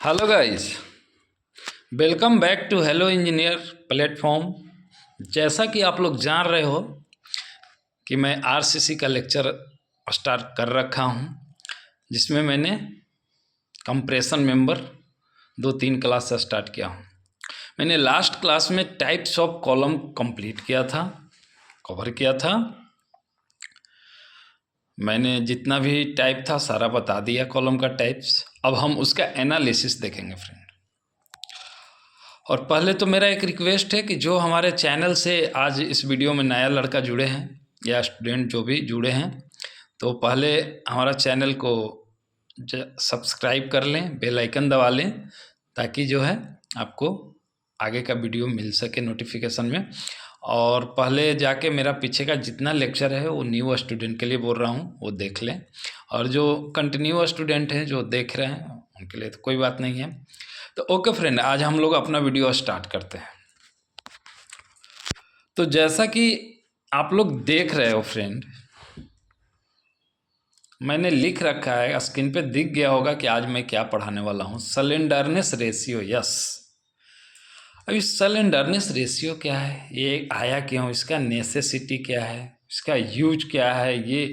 Hello guys, welcome back to hello engineer platform. जैसा कि आप लोग जान रहे हो कि मैं आरसीसी का लेक्चर स्टार्ट कर रखा हूं, जिसमें मैंने कंप्रेशन मेंबर 2-3 क्लास से स्टार्ट किया हूं। मैंने लास्ट क्लास में टाइप्स ऑफ कॉलम कंप्लीट किया था, कवर किया था। मैंने जितना भी टाइप था सारा बता दिया कॉलम का टाइप्स। अब हम उसका एनालिसिस देखेंगे फ्रेंड। और पहले तो मेरा एक रिक्वेस्ट है कि जो हमारे चैनल से आज इस वीडियो में नया लड़का जुड़े हैं या स्टूडेंट जो भी जुड़े हैं, तो पहले हमारा चैनल को सब्सक्राइब कर लें, बेल आइकन दबा लें, ताकि जो है आपको आगे का वीडियो मिल सके नोटिफिकेशन में। और पहले जाके मेरा पीछे का जितना लेक्चर है वो न्यू स्टूडेंट के लिए बोल रहा हूँ, वो देख लें। और जो कंटिन्यू स्टूडेंट हैं जो देख रहे हैं उनके लिए तो कोई बात नहीं है। तो ओके फ्रेंड, आज हम लोग अपना वीडियो स्टार्ट करते हैं। तो जैसा कि आप लोग देख रहे हो फ्रेंड, मैंने लिख रखा है, स्क्रीन पे दिख गया होगा कि आज मैं क्या पढ़ाने वाला हूँ। Slenderness ratio. यस, अभी स्लेंडरनेस रेशियो क्या है, ये आया क्यों, इसका नेसेसिटी क्या है, इसका यूज क्या है, ये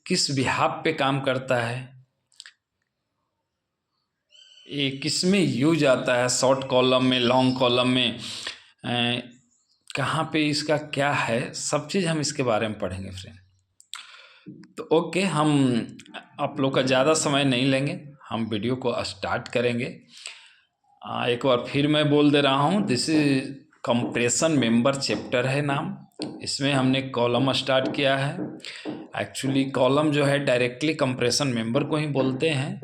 किस बिहाफ पे काम करता है, ये किस में यूज आता है, शॉर्ट कॉलम में, लॉन्ग कॉलम में, कहाँ पे इसका क्या है, सब चीज़ हम इसके बारे में पढ़ेंगे फ्रेंड। तो ओके, हम आप लोग का ज़्यादा समय नहीं लेंगे, हम वीडियो को स्टार्ट करेंगे। एक बार फिर मैं बोल दे रहा हूँ, this is compression member chapter है नाम। इसमें हमने कॉलम स्टार्ट किया है। एक्चुअली कॉलम जो है डायरेक्टली कंप्रेशन मेंबर को ही बोलते हैं,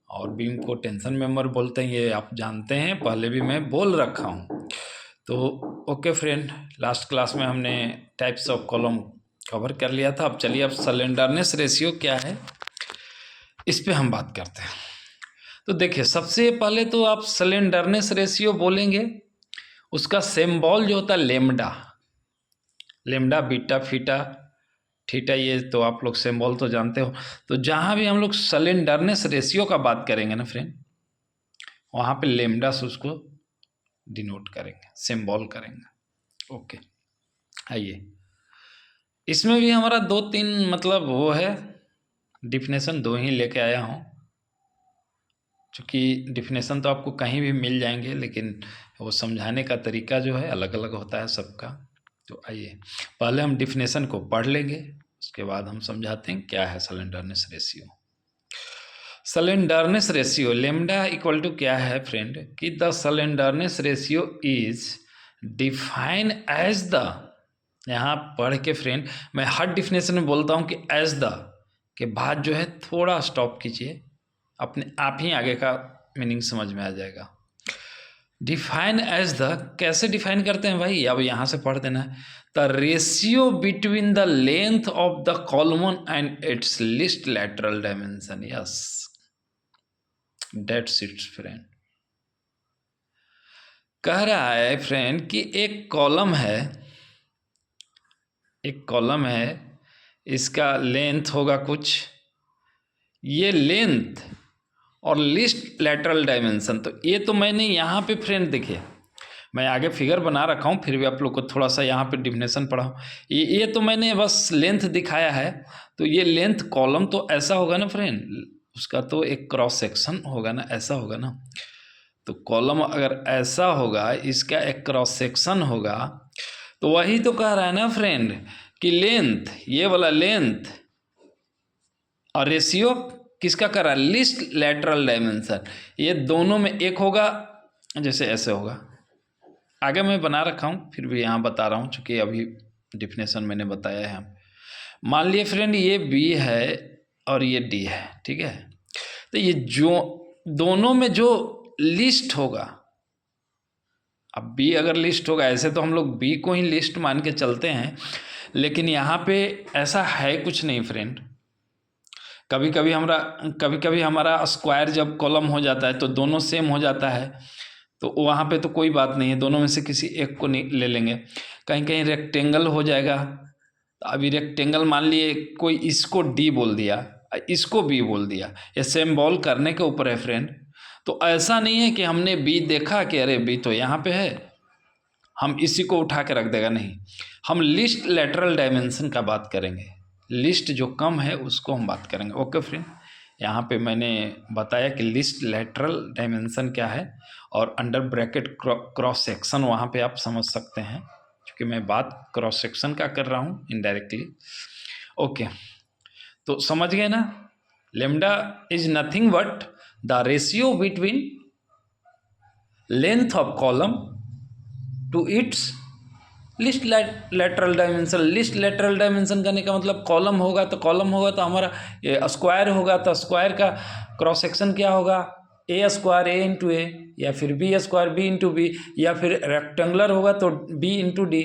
और बीम को टेंशन मेंबर बोलते हैं, ये आप जानते हैं, पहले भी मैं बोल रखा हूँ। तो ओके फ्रेंड, लास्ट क्लास में हमने टाइप्स ऑफ कॉलम कवर कर लिया था। अब चलिए, अब स्लेंडरनेस रेशियो क्या है इस पे हम बात करते हैं। तो देखिए, सबसे पहले तो आप स्लेंडरनेस रेशियो बोलेंगे, उसका सिंबल जो होता है lambda, lambda beta FITA theta, ये तो आप लोग सिंबल तो जानते हो। तो जहाँ भी हम लोग स्लेंडरनेस रेशियो का बात करेंगे ना फ्रेंड, वहाँ पे लेमडा से उसको डिनोट करेंगे, सिंबल करेंगे। ओके, आइए, इसमें भी हमारा 2-3 मतलब वो है, डिफिनेशन 2 ही लेके आया हूँ, क्योंकि डिफिनेशन तो आपको कहीं भी मिल जाएंगे, लेकिन वो समझाने का तरीका जो है अलग अलग होता है सबका। तो आइए, पहले हम डिफिनेशन को पढ़ लेंगे, उसके बाद हम समझाते हैं क्या है slenderness ratio. Slenderness ratio lambda equal to क्या है फ्रेंड, कि the slenderness ratio is define as the, यहाँ पढ़ के फ्रेंड मैं हर डिफिनेशन में बोलता हूँ कि एज द के बाद जो है थोड़ा स्टॉप कीजिए, अपने आप ही आगे का मीनिंग समझ में आ जाएगा। डिफाइन एज द, कैसे डिफाइन करते हैं भाई, अब यहाँ से पढ़ देना है। The ratio between the length of the column and its least lateral dimension. Yes, that's its friend. कह रहा है फ्रेंड कि एक कॉलम है, एक कॉलम है, इसका लेंथ होगा कुछ, ये लेंथ और लीस्ट लैटरल डायमेंशन, तो ये तो मैंने यहाँ पे फ्रेंड देखिए, मैं आगे फिगर बना रखा हूँ, फिर भी आप लोग को थोड़ा सा यहाँ पे डिफिनेशन पढ़ाऊँ। ये तो मैंने बस लेंथ दिखाया है। तो ये लेंथ कॉलम तो ऐसा होगा ना फ्रेंड, उसका तो एक क्रॉस सेक्शन होगा ना, ऐसा होगा ना। तो कॉलम अगर ऐसा होगा, इसका एक क्रॉस सेक्शन होगा, तो वही तो कह रहा है ना फ्रेंड कि लेंथ, ये वाला लेंथ और रेशियो किसका कर रहा है, लीस्ट लैटरल डायमेंशन, ये दोनों में एक होगा, जैसे ऐसे होगा। आगे मैं बना रखा हूँ, फिर भी यहाँ बता रहा हूँ, चूँकि अभी डिफिनेशन मैंने बताया है। मान लिए फ्रेंड ये बी है और ये डी है, ठीक है। तो ये जो दोनों में जो लिस्ट होगा, अब बी अगर लिस्ट होगा, ऐसे तो हम लोग बी को ही लिस्ट मान के चलते हैं, लेकिन यहाँ पे ऐसा है कुछ नहीं फ्रेंड। कभी कभी हमारा स्क्वायर जब कॉलम हो जाता है तो दोनों सेम हो जाता है, तो वहाँ पे तो कोई बात नहीं है, दोनों में से किसी एक को नहीं ले लेंगे। कहीं कहीं रेक्टेंगल हो जाएगा, तो अभी रेक्टेंगल मान लिए कोई इसको डी बोल दिया, इसको बी बोल दिया, ये सिंबल करने के ऊपर है फ्रेंड। तो ऐसा नहीं है कि हमने बी देखा कि अरे बी तो यहाँ पे है, हम इसी को उठा के रख देगा, नहीं, हम लिस्ट लेटरल डायमेंशन का बात करेंगे, लिस्ट जो कम है उसको हम बात करेंगे। ओके फ्रेंड, यहाँ पे मैंने बताया कि लिस्ट लेटरल डायमेंशन क्या है, और अंडर ब्रैकेट क्रॉस सेक्शन वहाँ पे आप समझ सकते हैं, क्योंकि मैं बात क्रॉस सेक्शन का कर रहा हूँ इनडायरेक्टली। ओके, तो समझ गए ना, lambda is nothing but the ratio between length of column to its list lateral dimension. List lateral dimension करने का मतलब कॉलम होगा तो हमारा स्क्वायर होगा, तो स्क्वायर का क्रॉस सेक्शन क्या होगा, ए स्क्वायर ए इंटू ए, या फिर B square B into B, या फिर रेक्टेंगुलर होगा तो बी इंटू डी।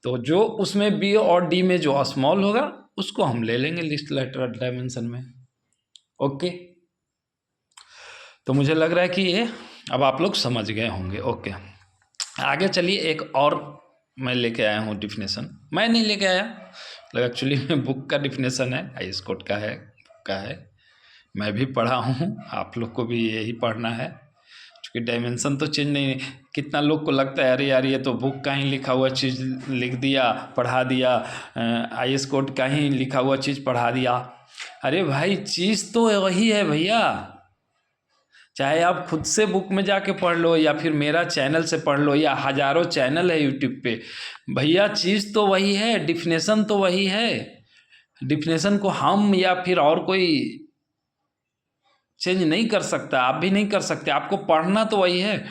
तो जो उसमें बी और डी में जो स्मॉल होगा उसको हम ले लेंगे लिस्ट लेटरल डायमेंशन में। ओके, तो मुझे लग रहा है कि ये अब आप लोग समझ गए होंगे। ओके, आगे चलिए, एक और मैं लेके आया हूँ डिफिनेशन। मैं नहीं लेके आया, मतलब एक्चुअली में बुक का डिफिनेशन है, हाईस कोर्ट का है, बुक का है, मैं भी पढ़ा हूँ, आप लोग को भी यही पढ़ना है, क्योंकि डायमेंशन तो चेंज नहीं। कितना लोग को लगता है अरे यार ये तो बुक का ही लिखा हुआ चीज़ लिख दिया, पढ़ा दिया, हाईस कोर्ट का ही लिखा हुआ चीज़ पढ़ा दिया। अरे भाई चीज़ तो वही है भैया, चाहे आप खुद से बुक में जाके पढ़ लो या फिर मेरा चैनल से पढ़ लो, या हज़ारों चैनल है यूट्यूब पे, भैया चीज़ तो वही है, डिफिनेशन तो वही है। डिफिनेशन को हम या फिर और कोई चेंज नहीं कर सकता, आप भी नहीं कर सकते, आपको पढ़ना तो वही है।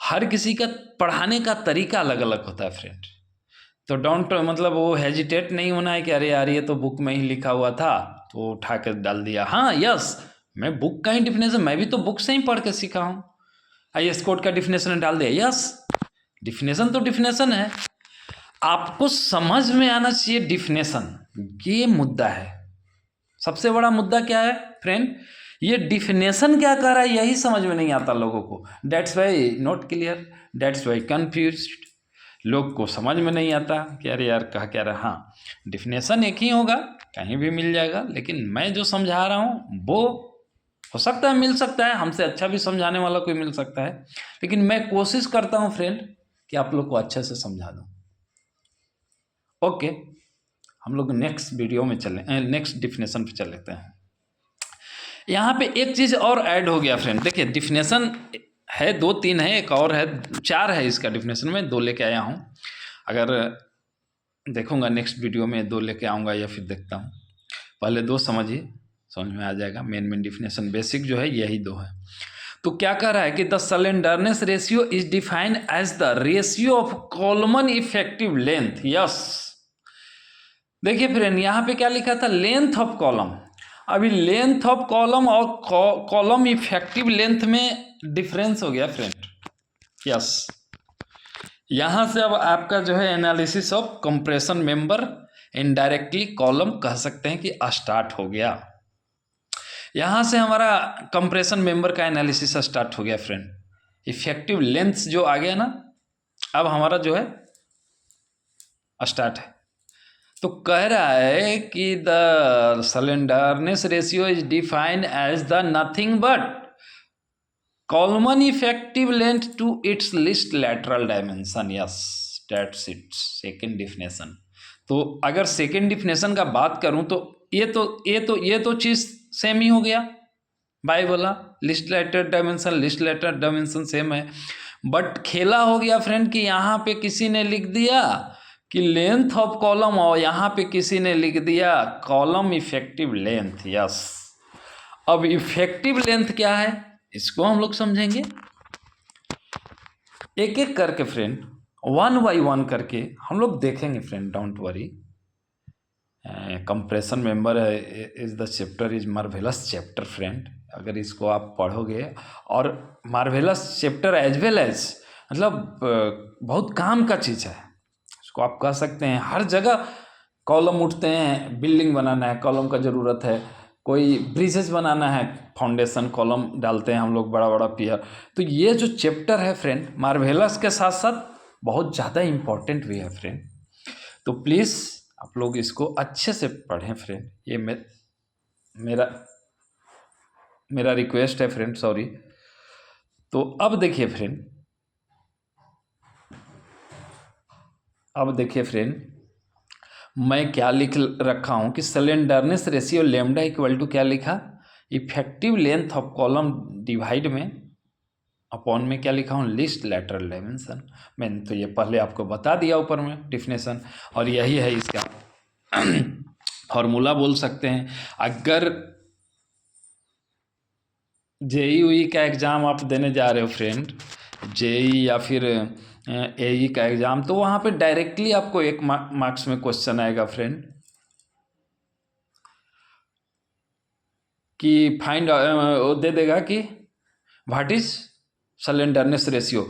हर किसी का पढ़ाने का तरीका अलग अलग होता है फ्रेंड, तो डोंट मतलब वो हेजिटेट नहीं होना है कि अरे यार ये तो बुक में ही लिखा हुआ था तो उठा कर डाल दिया। हाँ यस, मैं बुक का ही डिफिनेशन, मैं भी तो बुक से ही पढ़ के सीखा हूँ, हाईएस कोर्ट का डिफिनेशन डाल दिया। यस, डिफिनेशन तो डिफिनेशन है, आपको समझ में आना चाहिए डिफिनेशन, ये मुद्दा है। सबसे बड़ा मुद्दा क्या है फ्रेंड, ये डिफिनेशन क्या कर रहा है यही समझ में नहीं आता लोगों को, that's why not clear, that's why confused. लोग को समझ में नहीं आता कि अरे यार कहा क्या रहा। हाँ, डिफिनेशन एक ही होगा, कहीं भी मिल जाएगा, लेकिन मैं जो समझा रहा हूँ वो हो सकता है मिल सकता है, हमसे अच्छा भी समझाने वाला कोई मिल सकता है, लेकिन मैं कोशिश करता हूँ फ्रेंड कि आप लोग को अच्छे से समझा दूँ। ओके, हम लोग नेक्स्ट वीडियो में चले, नेक्स्ट डिफिनेशन पे चल लेते हैं। यहाँ पे एक चीज़ और ऐड हो गया फ्रेंड, देखिए डिफिनेशन है 2-3 है, एक और है 4 है इसका डिफिनेशन, में 2 लेके आया हूँ, अगर देखूंगा नेक्स्ट वीडियो में 2 लेके आऊँगा या फिर देखता हूँ, पहले 2 समझिए, समझ में आ जाएगा। मेन डिफिनेशन बेसिक जो है यही 2 है। तो क्या कह रहा है कि the slenderness ratio is defined as the ratio of column effective length. Yes, देखिए फ्रेंड यहाँ पे क्या लिखा था, लेंथ ऑफ कॉलम। अभी लेंथ ऑफ कॉलम और कॉलम इफेक्टिव लेंथ में डिफरेंस हो गया फ्रेंड। यस, यहाँ से अब आपका जो है analysis of compression member indirectly column कह सकते हैं कि स्टार्ट हो गया। यहाँ से हमारा कंप्रेशन मेंबर का एनालिसिस स्टार्ट हो गया फ्रेंड। इफेक्टिव लेंथ जो आ गया ना, अब हमारा जो है स्टार्ट है। तो कह रहा है कि the slenderness ratio is defined as the nothing but column effective length to its least lateral dimension. Yes, that's its second definition. तो अगर सेकेंड डिफिनेशन का बात करूं तो ये तो चीज़ सेम ही हो गया, भाई बोला लिस्ट लेटर डायमेंशन सेम है, बट खेला हो गया फ्रेंड कि यहाँ पे किसी ने लिख दिया कि लेंथ ऑफ कॉलम, और यहाँ पे किसी ने लिख दिया कॉलम इफेक्टिव लेंथ। यस, अब इफेक्टिव लेंथ क्या है इसको हम लोग समझेंगे एक एक करके फ्रेंड, 1 बाई 1 करके हम लोग देखेंगे friend, don't worry. Compression member is the chapter is marvellous chapter friend, अगर इसको आप पढ़ोगे, और marvellous chapter as well as मतलब बहुत काम का चीज़ है, इसको आप कह सकते हैं। हर जगह कॉलम उठते हैं, बिल्डिंग बनाना है कॉलम का ज़रूरत है, कोई ब्रिजेस बनाना है फाउंडेशन कॉलम डालते हैं हम लोग, बड़ा बड़ा पियर। तो ये जो चैप्टर है फ्रेंड मार्वेलस के साथ साथ बहुत ज़्यादा इम्पोर्टेंट भी है फ्रेंड, तो प्लीज़ आप लोग इसको अच्छे से पढ़ें फ्रेंड, ये मेरा रिक्वेस्ट है फ्रेंड, सॉरी। तो अब देखिए फ्रेंड, मैं क्या लिख रखा हूँ कि slenderness ratio lambda equal to क्या लिखा, effective length of column divide में अपॉन में क्या लिखा हूँ, लीस्ट लैटरल डायमेंशन। मैंने तो ये पहले आपको बता दिया ऊपर में डिफिनेशन, और यही है इसका फॉर्मूला बोल सकते हैं। अगर जेईई का एग्ज़ाम आप देने जा रहे हो फ्रेंड, जेईई या फिर एई का एग्ज़ाम, तो वहाँ पे डायरेक्टली आपको 1 मार्क्स में क्वेश्चन आएगा फ्रेंड कि फाइंड, वो दे देगा कि व्हाट इज स्लेंडरनेस रेशियो,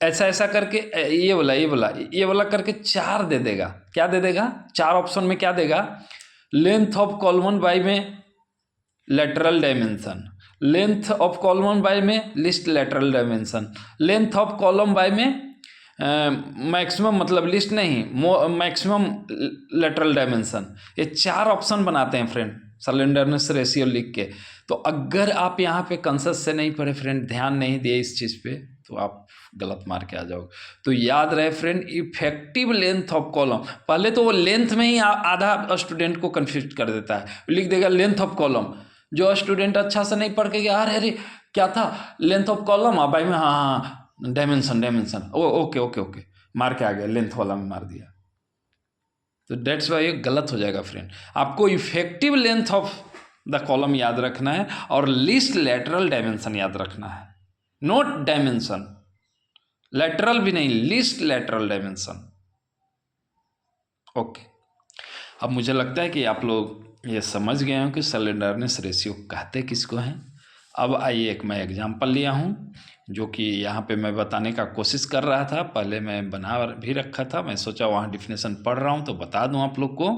ऐसा करके ये वाला करके 4 दे देगा। क्या दे देगा, 4 ऑप्शन में क्या देगा, लेंथ ऑफ कॉलम बाय में lateral dimension, length of column by में least lateral dimension, length of column by में मैक्सिमम, मतलब लिस्ट नहीं, मैक्सिमम लेटरल डायमेंशन। ये 4 ऑप्शन बनाते हैं फ्रेंड स्लेंडरनेस रेशियो लिख के। तो अगर आप यहाँ पे कंसेस से नहीं पढ़े फ्रेंड, ध्यान नहीं दिए इस चीज़ पे, तो आप गलत मार के आ जाओगे। तो याद रहे friend, effective length of column, पहले तो वो लेंथ में ही आधा स्टूडेंट को कंफ्यूज कर देता है, लिख देगा लेंथ ऑफ कॉलम। जो स्टूडेंट अच्छा से नहीं पढ़ के गया, अरे क्या था, लेंथ ऑफ कॉलम बाई में, हाँ डायमेंशन, ओके मार के आ गया, लेंथ वाला में मार दिया। तो डेट्स वाई गलत हो जाएगा फ्रेंड। आपको effective length of the column याद रखना है और लीस्ट लेटरल डायमेंशन याद रखना है, नोट डायमेंशन, लेटरल भी नहीं, लीस्ट लेटरल डायमेंशन। ओके, अब मुझे लगता है कि आप लोग ये समझ गए हो कि स्लेंडरनेस रेशियो कहते किसको हैं। अब आइए, एक मैं एग्जाम्पल लिया हूँ जो कि यहाँ पे मैं बताने का कोशिश कर रहा था, पहले मैं बना भी रखा था, मैं सोचा वहाँ डिफिनेशन पढ़ रहा हूँ तो बता दूँ आप लोग को।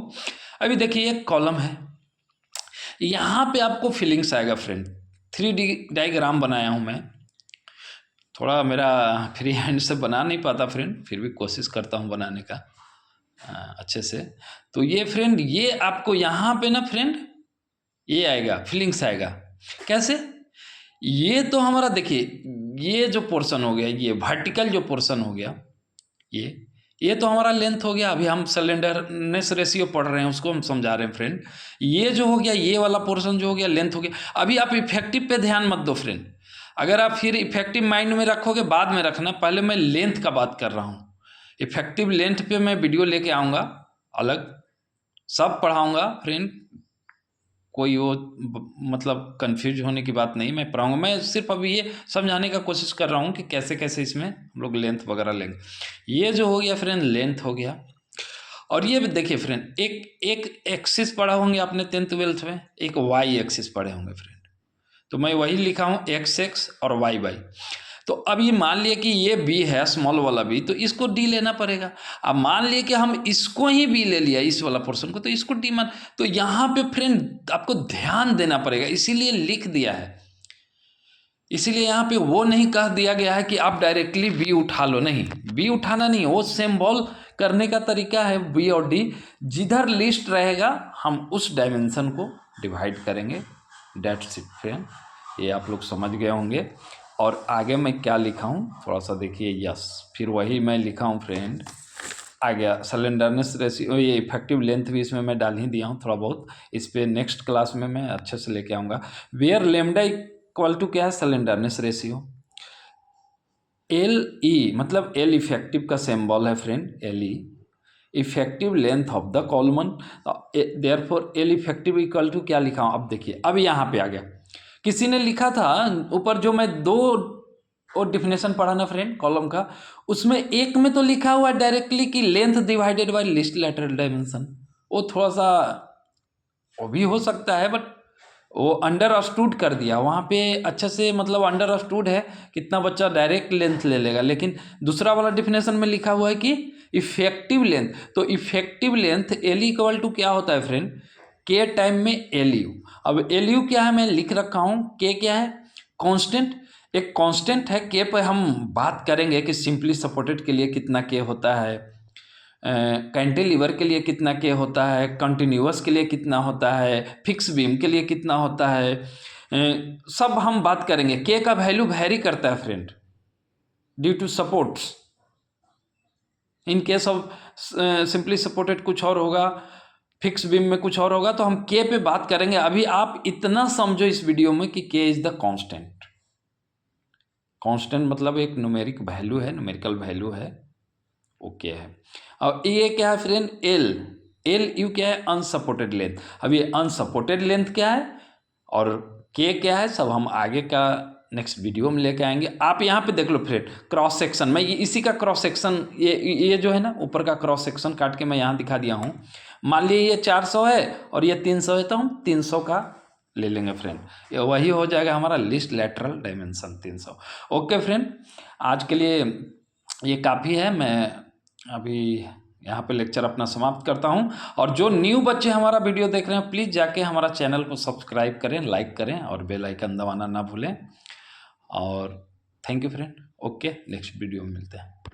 अभी देखिए एक कॉलम है, यहाँ पे आपको फीलिंग्स आएगा फ्रेंड, 3D डायग्राम बनाया हूँ मैं, थोड़ा मेरा फ्री हैंड से बना नहीं पाता फ्रेंड, फिर भी कोशिश करता हूँ बनाने का अच्छे से। तो ये फ्रेंड, ये आपको यहाँ पे ना फ्रेंड ये आएगा, फीलिंग्स आएगा। कैसे, ये तो हमारा देखिए, ये जो पोर्शन हो गया, ये वर्टिकल जो पोर्शन हो गया, ये तो हमारा लेंथ हो गया। अभी हम स्लेंडरनेस रेशियो पढ़ रहे हैं, उसको हम समझा रहे हैं फ्रेंड। ये जो हो गया, ये वाला पोर्शन जो हो गया, लेंथ हो गया। अभी आप इफेक्टिव पे ध्यान मत दो फ्रेंड, अगर आप फिर इफेक्टिव माइंड में रखोगे बाद में रखना, पहले मैं लेंथ का बात कर रहा हूँ। इफेक्टिव लेंथ पे मैं वीडियो लेके आऊँगा, अलग सब पढ़ाऊँगा फ्रेंड, कोई वो मतलब कंफ्यूज होने की बात नहीं, मैं पढ़ाऊँगा। मैं सिर्फ अभी ये समझाने का कोशिश कर रहा हूँ कि कैसे कैसे इसमें हम लोग लेंथ वगैरह लेंगे। ये जो हो गया फ्रेंड, लेंथ हो गया। और ये देखिए फ्रेंड, एक एक्सिस पढ़ा होंगे आपने 10th 12th में, एक वाई एक्सिस पढ़े होंगे फ्रेंड, तो मैं वही लिखा हूँ एक्स और वाई वाई। तो अब ये मान लिया कि ये बी है, स्मॉल वाला बी, तो इसको डी लेना पड़ेगा। अब मान लिया कि हम इसको ही बी ले लिया, इस वाला पोर्शन को, तो इसको डी मान, तो यहाँ पे फ्रेंड आपको ध्यान देना पड़ेगा, इसीलिए लिख दिया है। इसीलिए यहाँ पे वो नहीं कह दिया गया है कि आप डायरेक्टली बी उठा लो, नहीं, बी उठाना नहीं, वो सिंबल करने का तरीका है बी और डी। जिधर लिस्ट रहेगा हम उस डायमेंशन को डिवाइड करेंगे, डेट्स इट फ्रेंड। ये आप लोग समझ गए होंगे। और आगे मैं क्या लिखा हूँ थोड़ा सा देखिए, यस, फिर वही मैं लिखा हूँ फ्रेंड, आ गया स्लेंडरनेस रेशियो, ये इफेक्टिव लेंथ भी इसमें मैं डाल ही दिया हूँ थोड़ा बहुत, इस पर नेक्स्ट क्लास में मैं अच्छे से लेके आऊँगा। वेयर लेमडा इक्वल टू क्या है, स्लेंडरनेस रेशियो। एल ई मतलब एल इफेक्टिव का सिंबल है friend, L E, effective length of the column, therefore L effective equal to क्या लिखा हूँ, अब देखिए, अब यहाँ पे आ गया। किसी ने लिखा था ऊपर, जो मैं 2 और डिफिनेशन पढ़ा ना फ्रेंड कॉलम का, उसमें एक में तो लिखा हुआ है डायरेक्टली कि length divided by list lateral dimension, वो थोड़ा सा वो भी हो सकता है, बट वो अंडरस्टूड कर दिया वहाँ पे अच्छे से, मतलब अंडरस्टूड है, कितना बच्चा डायरेक्ट लेंथ ले लेगा। लेकिन दूसरा वाला डिफिनेशन में लिखा हुआ है कि इफेक्टिव लेंथ, तो effective length L equal to क्या होता है फ्रेंड, के टाइम में एल यू। अब एल यू क्या है, मैं लिख रखा हूँ, के क्या है, कांस्टेंट, एक कांस्टेंट है। के पे हम बात करेंगे कि सिंपली सपोर्टेड के लिए कितना के होता है, कैंटिलीवर के लिए कितना के होता है, कंटिन्यूअस के लिए कितना होता है, फिक्स बीम के लिए कितना होता है, सब हम बात करेंगे। के का वैल्यू वेरी करता है friend due to supports. In case of simply supported कुछ और होगा, फिक्स बीम में कुछ और होगा, तो हम के पे बात करेंगे। अभी आप इतना समझो इस वीडियो में कि के इज द कांस्टेंट। कांस्टेंट मतलब एक न्यूमेरिक वैल्यू है, न्यूमेरिकल वैल्यू है, ओके है। और ये क्या है फ्रेंड, एल यू क्या है, अनसपोर्टेड लेंथ। अब ये अनसपोर्टेड लेंथ क्या है और के क्या है, सब हम आगे का नेक्स्ट वीडियो में लेके आएंगे। आप यहाँ पे देख लो फ्रेंड, क्रॉस सेक्शन, मैं इसी का क्रॉस सेक्शन, ये जो है ना ऊपर का क्रॉस सेक्शन काट के मैं यहाँ दिखा दिया हूँ। मान लीजिए ये 400 है और ये 300 है, तो हम 300 का ले लेंगे फ्रेंड, ये वही हो जाएगा हमारा list lateral dimension 300। Okay friend, आज के लिए ये काफ़ी है। मैं अभी यहाँ पे लेक्चर अपना समाप्त करता हूँ। और जो न्यू बच्चे हमारा वीडियो देख रहे हैं, प्लीज़ जाके हमारा चैनल को सब्सक्राइब करें, लाइक करें और बेल आइकन दबाना ना भूलें। और thank you friend. Okay, next video में मिलते हैं।